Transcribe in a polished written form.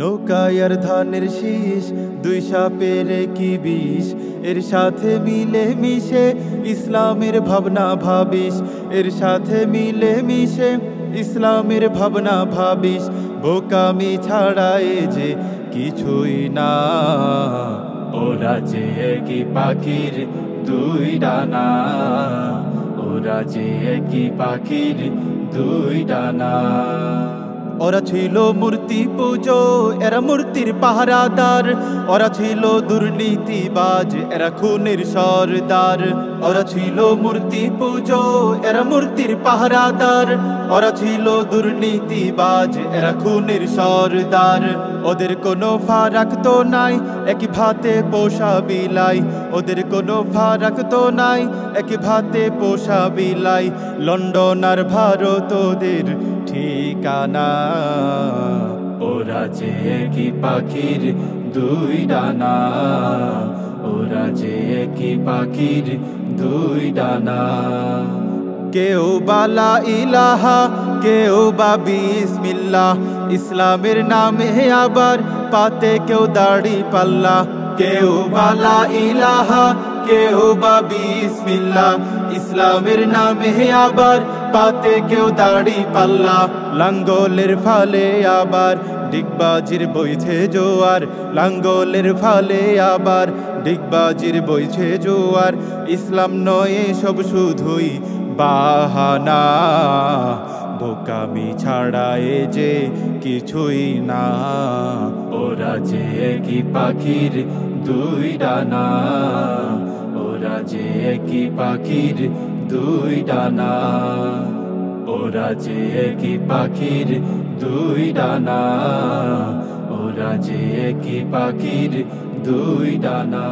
নৌকায়ার ধানের শীষ দুই সাপের কি বিষ, এর সাথে মিলে মিশে ইসলামের ভাবনা ভাবিস, এর সাথে মিলে মিশে ইসলামের ভাবনা ভাবিস। বোকামি ছাড়ায় যে কিছুই না, ওরা যে কি পাখির দুই ডানা, ওরা যে কি পাখির দুই ডানা। ওরা ছিল মূর্তি পুজো, এরা মূর্তির পাহারাদার। ওরা ছিল দুর্নীতিবাজ, এরা খুনের সরদার। ওরা ছিল মূর্তি পুজো, এরা মূর্তির পাহারাদার। ওরা ছিল দুর্নীতিবাজ, এরা খুনের সরদার। ওদের কোনো ফারাক তো নাই, একই ভাতে পোষা বিলাই। ওদের কোনো ফারাক তো নাই, একই ভাতে পোষা বিলাই। লন্ডন আর ভারত ওদের ঠিকানা, ওরা যে কি পাখির দুই ডানা, ওরা যে কি পাখির দুই ডানা। কেউ বালা ইলাহা, কেউ বা বিসমিল্লাহ, ইসলামের নামে আবার পাতে কেউ দাড়ি পাল্লা। কেউ বালা ইলাহা, কেউ বা বিসমিল্লাহ, ইসলামের নামে আবার পাতে কেউ দাড়ি পাল্লা। লাঙ্গলের ফালে আবার ডিগবাজির বইছে জোয়ার, লাঙ্গলের ফালে আবার ডিগবাজির বইছে জোয়ার। ইসলাম নয় সব শুধুই বাহানা, বোকামি ছাড়ায় যে কিছুই না। ওরা যে কি পাখির দুই ডানা, ওরা যে কি পাখির দুই ডানা, ওরা যে কি পাখির দুই ডানা, ওরা যে কি পাখির দুই ডানা।